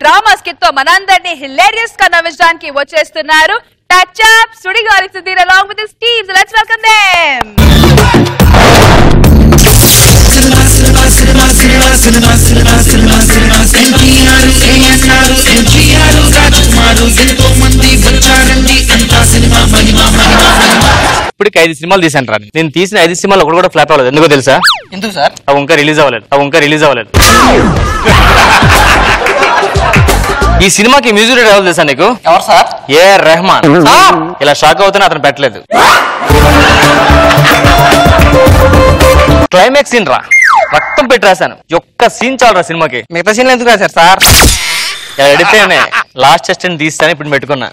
Drama skit తో మనందరినీ hilarious గా నవ్వించడానికి వచ్చేస్తున్నారు touch up Sudigali Sudheer along with his team. So let's welcome them. ఇప్పటికి 5 సినిమాలు తీసాను రా. నేను తీసిన 5 సినిమాలు ఒకటి కూడా ఫ్లాప్ అవ్వలేదు. ఎందుకో తెలుసా? ఎందుకు సార్? అవి ఇంకా రిలీజ్ అవ్వలేదు. ఈ సినిమాకి మ్యూజిక్ డైరెక్టర్ ఎవరు తెలుసా నీకు? ఎవరు సార్? ఏ రెహమాన్. ఇలా షాక్ అవుతున్నా అతను పెట్టలేదు. క్లైమాక్స్ సీన్ రా, రక్తం పెట్టి రాశాను. ఒక్క సీన్ చాలు రా సినిమాకి. మిగతా సీన్లు ఎందుకు రాశారు సార్? ఎడితేనే లాస్ట్ అసిస్టెంట్ తీస్తాను ఇప్పుడు పెట్టుకున్నా.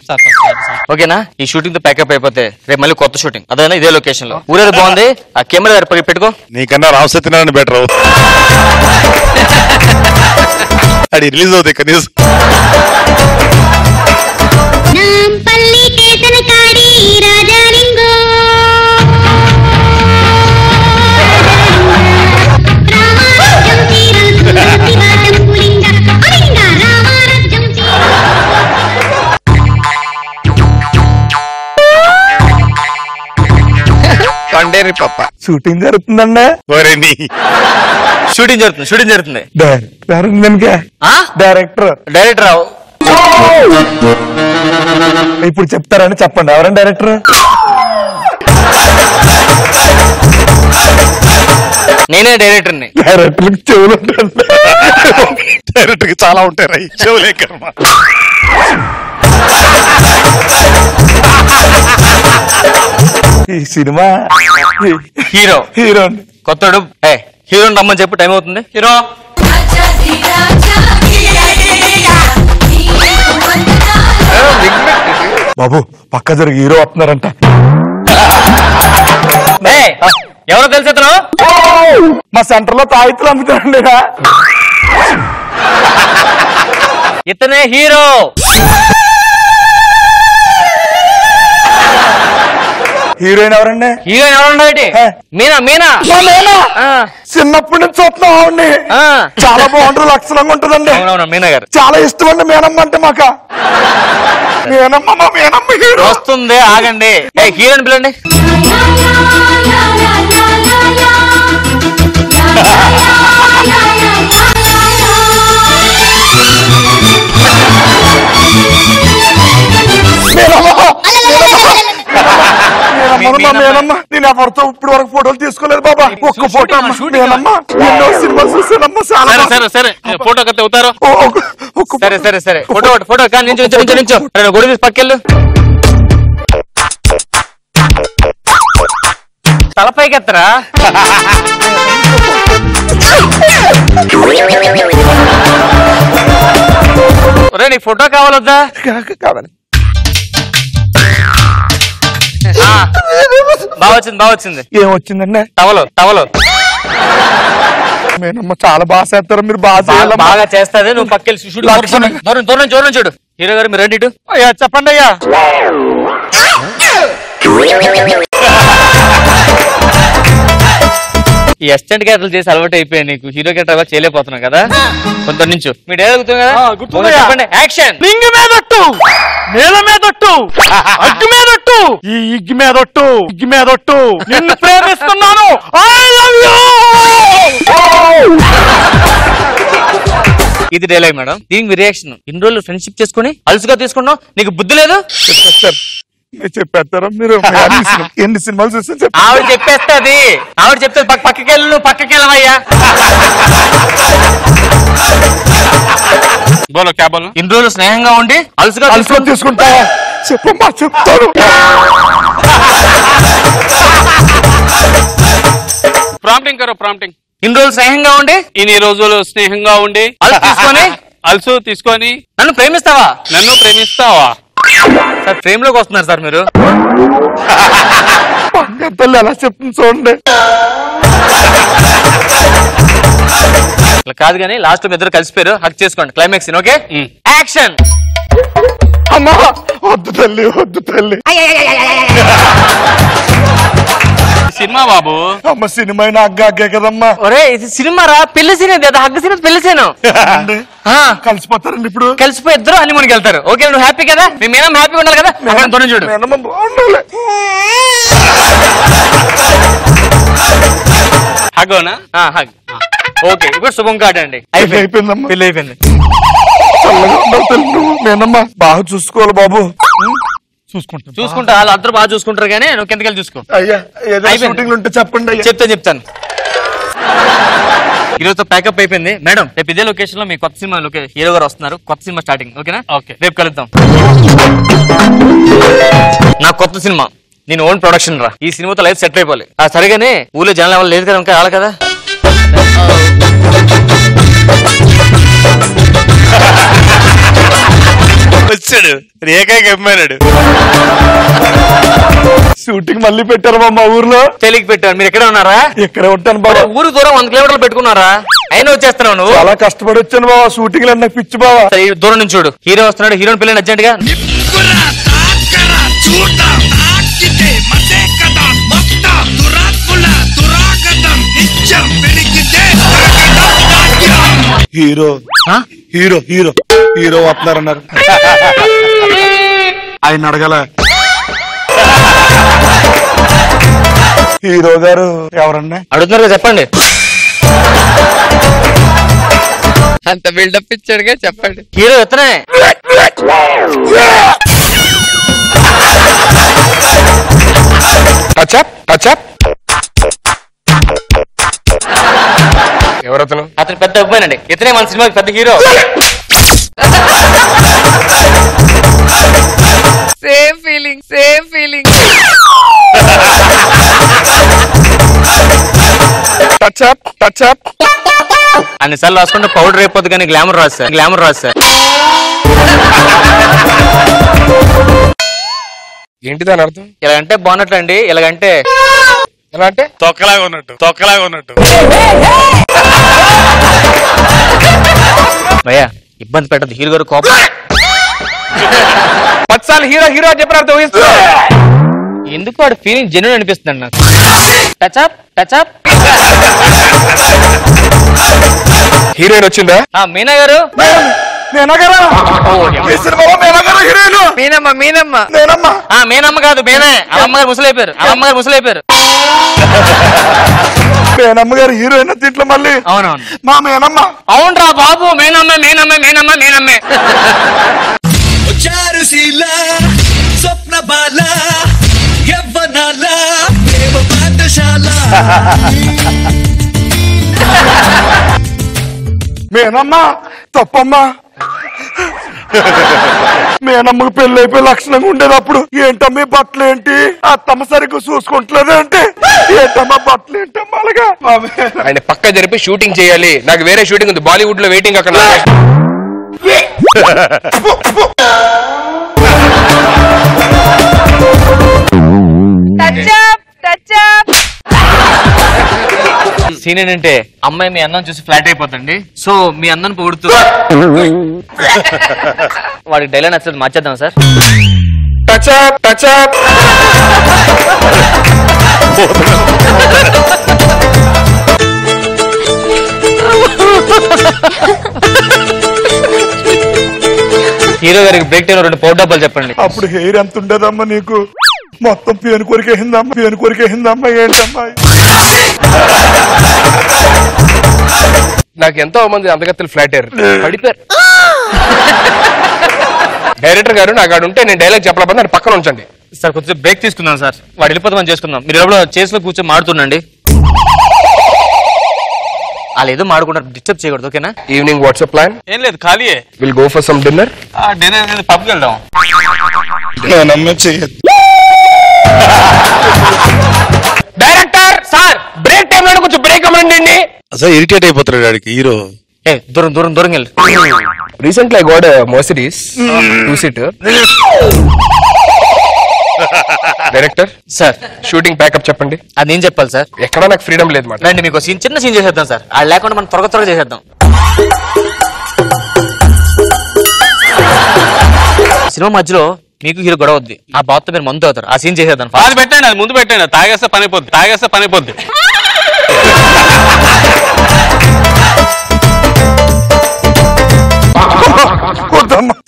ఓకేనా? ఈ షూటింగ్ తో ప్యాకప్ అయిపోతే రేపు మళ్ళీ కొత్త షూటింగ్, అదేనా ఇదే లొకేషన్ లో. ఊరేది బాగుంది. ఆ కెమెరా పెట్టుకో. నీకన్నా రామ్ సత్యనారాయణ బెటర్. అది రిలీజ్ అవుతాయి కనీసం. కొండేరి పప్ప షూటింగ్ జరుగుతుందండి. షూటింగ్ జరుగుతుంది. డైరెక్టర్ ఇప్పుడు చెప్తారని చెప్పండి. ఎవరండి డైరెక్టర్? నేనే డైరెక్టర్ని. డైరెక్టర్ చెవులు డైరెక్టర్ కి చాలా ఉంటాయి చెవులే కర్మ. ఈ సినిమా హీరో కొత్తడు. హీరోని రమ్మని చెప్పు, టైం అవుతుంది. హీరో బాబు పక్క జరిగి హీరో వస్తున్నారంట. ఎవరో తెలుసు అతను? మా సెంటర్ లో తాయితులు అమ్ముతారండి. ఇతనే హీరో. హీరోయిన్ ఎవరండి? మీనా. చిన్నప్పటి నుంచి చూస్తున్నాం ఆవిడ్ని. చాలా బాగుంటుంది, లక్షణంగా ఉంటుందండి. మీనా గారు చాలా ఇష్టం అండి మేనమ్మ అంటే. మాక మేనమ్మ హీరో వస్తుంది, ఆగండి. హీరోని పిలండి. మేనమ్మ నేను ఎవరితో ఇప్పుడు వరకు ఫోటోలు తీసుకోలేదు బాబా. ఒక్క ఫోటో మేనమ్మ. ఎన్నో సినిమా చూసానమ్మా. సరే ఫోటో కత్తి అవుతారు. సరే ఫోటో కానీ నించో. గొడవ పక్కెళ్ళు. తలపైకి ఎత్తరా. నీకు ఫోటో కావాలొద్దా? కావాలి. బాగా వచ్చింది. ఏమొచ్చిందండి? టవలో. మేనమ్మ చాలా బాగా చేస్తారు. మీరు బాగా చేస్తాది. నువ్వు పక్కెళ్ళి దూరం చూడు. హీరో గారు మీరు రండి ఇటు. అయ్యా చెప్పండి అయ్యా. ఈ అసిస్టెంట్ క్యారెక్టర్ చేసి అలవాటు అయిపోయాయి నీకు. హీరో క్యారెక్టర్ అలా చేయలేకపోతున్నావు కదా. కొంత నుంచి మీ డైలాగ్ చెప్పండి. యాక్షన్. రింగ్ మీదొట్టు, నేల మీదొట్టు, అగ్గి మీదొట్టు, ఈ ఇగ్గి మీదొట్టు, నిన్ను ప్రేమిస్తున్నాను. I love you. ఇది డైలాగ్ మేడం. దీనికి రియాక్షన్. ఇన్ని రోజులు ఫ్రెండ్షిప్ చేసుకుని అలుసుగా తీసుకున్నావు. నీకు బుద్ధి లేదు. చెప్పేస్తారా మీరు? ఎన్ని సినిమాలు చూస్తే ఆవిడ చెప్పేస్తుంది. పక్కకెళ్ళవయ్యా. ఇన్ని రోజులు స్నేహంగా ఉండి అలుసుగా తీసుకుంటా. చెప్పమ్మా చెప్తాను. ప్రాంప్టింగ్. ఇన్ని రోజులు స్నేహంగా ఉండి అలుసు తీసుకొని నన్ను ప్రేమిస్తావా? సార్ ఫ్రేమ్ లోకి వస్తున్నారు సార్ మీరు. తల్లి ఎలా చెప్తుంది చూడండి. కాదు కానీ లాస్ట్ లో ఇద్దరు కలిసిపోయారు. హక్ చేసుకోండి. Climax scene. Okay action. అమ్మా వద్దు తల్లి. సినిమా బాబు. అమ్మ సినిమా అయినా అగ్గే కదమ్మా. ఒరే ఇది సినిమా రా, పెళ్లి సీన్ ఇది, హగ్గు సీన్ పెళ్లి సీను. కలిసిపోతారండి ఇప్పుడు. కలిసిపోయి ఇద్దరు హనీమూన్కి వెళ్తారు. ఓకే నువ్వు హ్యాపీ కదా, మీ మేడం హ్యాపీగా ఉండాలి కదా, దూరం చూడు. హగ్గోనా? హగ్. ఓకే ఇప్పుడు శుభం కార్డ్ అండి. అయిపోయిందమ్మా. పెళ్లి అయిపోయింది. మేనమ్మా బాగా చూసుకోవాలి బాబు. చూసుకుంటా, వాళ్ళు అందరూ బాగా చూసుకుంటారు కానీ నువ్వు కిందకెళ్ళి చూసుకో. అయ్యా ఏదైనా షూటింగ్లు ఉంటే చెప్పండి అయ్యా. చెప్తాను. ఈరోజు ప్యాకప్ అయిపోయింది మేడం. రేపు ఇదే లొకేషన్ లో మీ కొత్త సినిమా హీరో గారు వస్తున్నారు. కొత్త సినిమా స్టార్టింగ్. ఓకేనా? ఓకే. రేపు కలుద్దాం. నా కొత్త సినిమా నేను ఓన్ ప్రొడక్షన్ రా. ఈ సినిమాతో లైఫ్ సెట్ అయిపోవాలి. సరిగానే ఊళ్ళో జనాలు ఎవరు లేదు కదా, ఇంకా రావాలి కదా. వచ్చాడు రేఖకి అమ్మాడు. షూటింగ్ మళ్ళీ పెట్టారు మా ఊర్లో. తెలియక పెట్టారు. మీరు ఎక్కడ ఉన్నారా? ఎక్కడ ఉంటాను బాబా. ఊరు దూరం 100 కిలోమీటర్లు పెట్టుకున్నారా? అయినా వచ్చేస్తున్నావు నువ్వు. చాలా కష్టపడి వచ్చాను బాబా. షూటింగ్ అన్న పిచ్చి బాబా. సరే, దూరం నుంచి చూడు. హీరో వస్తున్నాడు. హీరోని పిల్లని అర్జెంట్ గా. హీరో హీరో హీరో హీరో వస్తున్నారన్నారు. ఆయన అడగల. హీరో గారు ఎవరన్నా అడుగుతున్నారు కదా, చెప్పండి. అంత బిల్డప్ ఇచ్చాడుగా, చెప్పండి. హీరో ఎత్తనే. ఎవరతను? అతను పెద్ద అభిమానండి. ఇతనే మన సినిమాకి పెద్ద hero. Same feeling, same feeling. అన్నిసార్లు రాసుకుంటే పౌడర్ అయిపోద్ది కానీ గ్లామర్ రాదు సార్. ఏంటి దాని అర్థం? ఇలాగంటే బాగున్నట్లు అండి. ఇలాగంటే ఎలా అంటే తొక్కలాగా ఉన్నట్టు. భయ్యా ఇబ్బంది పెట్టదు. హీరో గారు కోపం. 10 సార్లు హీరో హీరో అని చెప్పిన అర్థం ఊహిస్తూ. ఎందుకు వాడు ఫీలింగ్ జెన్యూన్ అనిపిస్తుంది నాకు. టచ్అప్. హీరోయిన్ వచ్చిందా? మీనా గారు. మీనమ్మ కాదు, మేనే. అమ్మగారు ముసలైపోయారు. మేనమ్మ గారు హీరోయిన్ దీంట్లో మళ్ళీ. అవునవును. మా మేనమ్మ. అవునరా బాబు, మేనమ్మే. చారుశీల స్వప్న బాల యవ్వనాల ప్రేమ పాఠశాల. మేనమ్మ తప్పమ్మా. మేనమ్మకు పెళ్లి అయిపోయి లక్షణంగా ఉండేది. అప్పుడు ఏంటమ్మా బట్టలు ఏంటి, అత్తమ్మ సరిగ్గా చూసుకుంటలేదు అంటే ఏంటమ్మా బట్టలు ఏంటమ్మా అలాగా. ఆయన పక్క జరిపి షూటింగ్ చేయాలి. నాకు వేరే షూటింగ్ ఉంది బాలీవుడ్ లో, వెయిటింగ్ అక్కడ. సీన్ ఏంటంటే అమ్మాయి మీ అన్నం చూసి ఫ్లాట్ అయిపోతుంది. సో మీ అన్నను పొగుడుతూ వాడికి డైలాగ్ నచ్చదు, మార్చేద్దాం సార్. టచ్అప్. హీరో గారికి బ్రేక్ టైం 2 పౌడర్ డబ్బాలు చెప్పండి. అప్పుడు హెయిర్ ఎంత ఉండేదమ్మా నీకు? మొత్తం పేను కొరికేసిందమ్మా. ఏంటమ్మా నాకు ఎంతో మంది అందగత్తలు ఫ్లాట్ అయ్యారు, పడిపోయారు. డైరెక్టర్ గారు నాకు ఆడు ఉంటే నేను డైలాగ్ చెప్పలేకపోతే ఆయన పక్కన ఉంచండి సార్. కొంచెం బ్రేక్ తీసుకుందాం సార్. వాడు వెళ్ళిపోతామని చేసుకుందాం. మీరు ఎవరో చేసిలో కూర్చొని మాడుతుండండి. వాళ్ళు ఏదో మాడుకుంటారు, డిస్టర్బ్ చేయకూడదు. ఓకేనా? Evening what's up plan? ఏం లేదు, ఖాళీయే. Will go for some dinner. Dinner పబ్కి వెళ్దాం. డైరెక్టర్ సార్, బ్రేక్ టైం లో కొంచెం బ్రేక్ అవ్వండి. అసలు ఇరిటేట్ అయిపోతున్నాడు వాడికి హీరో. దూరం వెళ్ళి. Recently I got Mercedes 2-seater. Director sir shooting pack up చెప్పండి. అది నేను చెప్పాలి సార్. ఎక్కడా నాకు ఫ్రీడమ్ లేదు మాట. రండి మీకు చిన్న సీన్ చేసేద్దాం సార్. అది లేకుండా మనం త్వరగా చేసేద్దాం. సినిమా మధ్యలో మీకు హీరో గొడవ వద్ది ఆ బాత్ తో మీరు మందు అవుతారు ఆ సీన్ చేసేద్దాం అది పెట్టండి, అది ముందు పెట్టండి, తాగేస్తే పని అయిపోద్ది.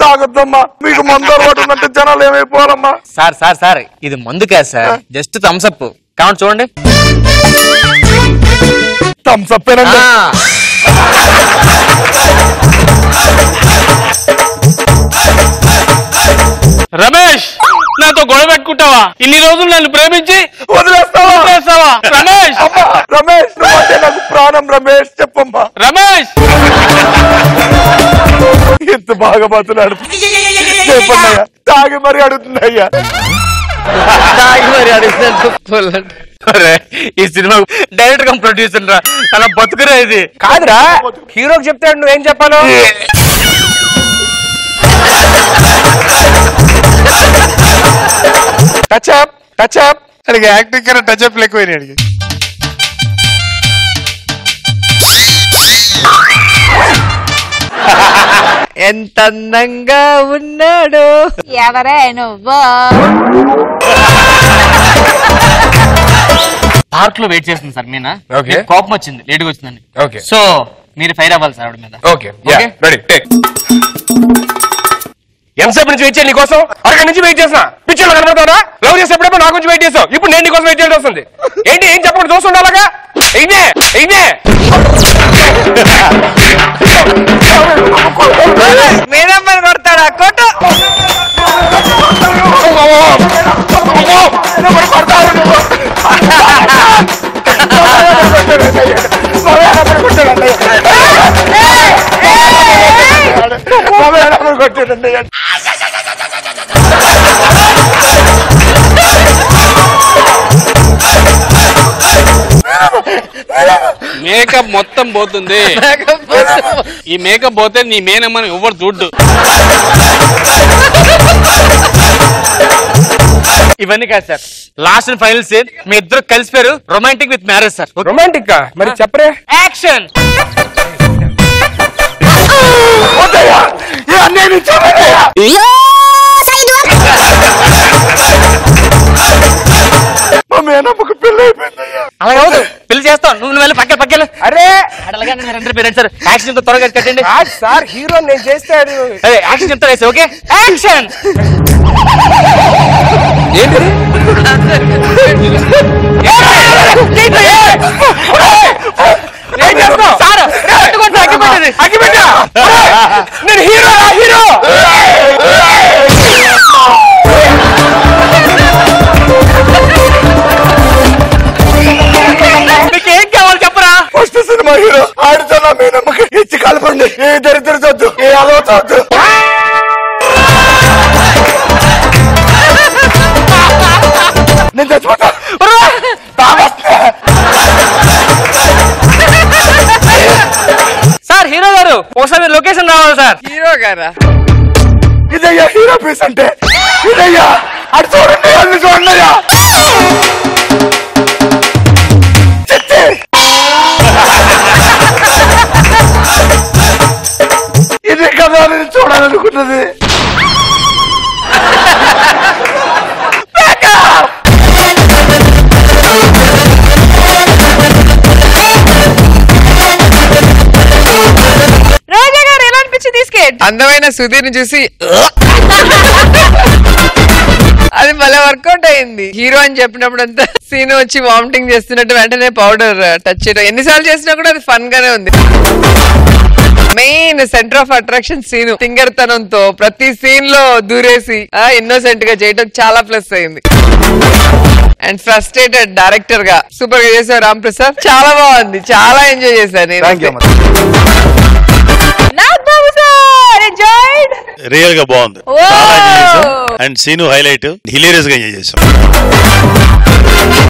తాగొద్దమ్మా, మీకు మందు అలవాటు ఉందంటే జనాలు ఏమైపోవాలమ్మా. సార్ ఇది మందు కాదు సార్, జస్ట్ థమ్స్ అప్ కావండి చూడండి. థమ్స్ అప్ ఏనండి. రమేష్, నాతో గొడవ పెట్టుకుంటావా? ఇన్ని రోజులు నన్ను ప్రేమించి వదిలేస్తావా? రమేష్, రమేష్ నువ్వంటే నాకు ప్రాణం. రమేష్ చెప్పమ్మా. రమేష్ ఎంత బాగా మాట్లాడు. చెప్పండి, తాగి మరి అడుగుతున్నాయ్యా. ఈ సినిమా డైరెక్టర్ గా ప్రొడ్యూసర్ రా, అలా బతుకురా. ఇది కాదురా, హీరోకి చెప్తాడు, నువ్వేం చెప్పాను? టచ్అప్ అడిగి యాక్టింగ్ కన్నా టచ్అప్ ఎక్కువైనా అడిగి. ఎంత అందంగా ఉన్నాడు. ఎవరే నువ్వు? పార్క్ లో వెయిట్ చేస్తుంది సార్ మీనా. Okay. కోపం వచ్చింది, లేట్గా వచ్చిందని. Okay. సో మీరు ఫైర్ అవ్వాలి సార్ ఆవిడ మీద. Okay, ready, take. ఎంతసేపు నుంచి వెయిట్ చేయాలి నీకోసం? అరగంట నుంచి వెయిట్ చేస్తున్నా. పిక్చర్లో కనబడతారా? లవ్ చేసేప్పుడేమో నా గురించి వెయిట్ చేస్తావు, ఇప్పుడు నేను నీకోసం వెయిట్ చేయాల్సి వస్తుంది. ఏంటి, ఏం చెప్పకుండా చూసి ఉండాలగా? ఇదే మీరమ్మని కొడతాడా? కొట్టు. మేకప్ మొత్తం పోతుంది. ఈ మేకప్ పోతే నీ మేనమ్మని ఎవరు చూడ్డు. ఇవన్నీ కాదు sir, last and final scene మీ ఇద్దరు కలిసిపోయారు. Romantic with marriage sir. Romantic గా మరి చెప్పరే. యాక్షన్. మేనమ్మకు పెళ్లి అయిపోయిందయ్యా. అలా కాదు, పెళ్లి చేస్తావు. నువ్వు వెళ్ళి పక్కన. అరే అలాగే మీరందరూ పేరెంట్స్ సార్. యాక్షన్ త్వరగా కట్టండి. సార్, హీరో నేను చేస్తాడు. యాక్షన్ చెప్తా వేసి. Okay, action. ఏంటి నేను హీరో. మీకేం కావాలి చెప్పరా? ఫస్ట్ సినిమా హీరో ఆడితో నా మేనమ్మకి ఇచ్చి కలపండి. ఏ దరిద్ర చొద్దు, ఏ అలవచొద్దు. నేను చచ్చిపోతా. సార్ హీరో గారు ఒకసారి లొకేషన్ రావాలి సార్. హీరో గారా? ఇదయ్యా హీరో పీస్ అంటే. ఇదయ్యా అటు చూడండి, అన్ని చూడండియ్యా. ఇది కదా నేను చూడాలనుకున్నది. రోజా గారు ఎలా అనిపించింది స్కెచ్? అందమైన సుధీర్ ని చూసి అది భలే వర్కౌట్ అయింది. హీరో అని చెప్పినప్పుడు అంతా సీన్ వచ్చి వామిటింగ్ చేస్తున్నట్టు వెంటనే పౌడర్ టచ్ చేయడం, ఎన్నిసార్లు చేసినా కూడా అది ఫన్ గానే ఉంది. Main centre of attraction scene singer తనంతో ప్రతి సీన్ లో దూరేసి ఇన్నోసెంట్ గా చేయడం చాలా ప్లస్ అయింది. అండ్ ఫ్రస్ట్రేటెడ్ డైరెక్టర్ గా సూపర్ గా చేశారు రామ్ ప్రసాద్. చాలా బాగుంది, చాలా ఎంజాయ్ చేశాను. రియల్ గా బాగుంది. ఓ! అండ్ సీను హైలైట్, హిలేరియస్ గా ఎంజాయ్ చేసాం.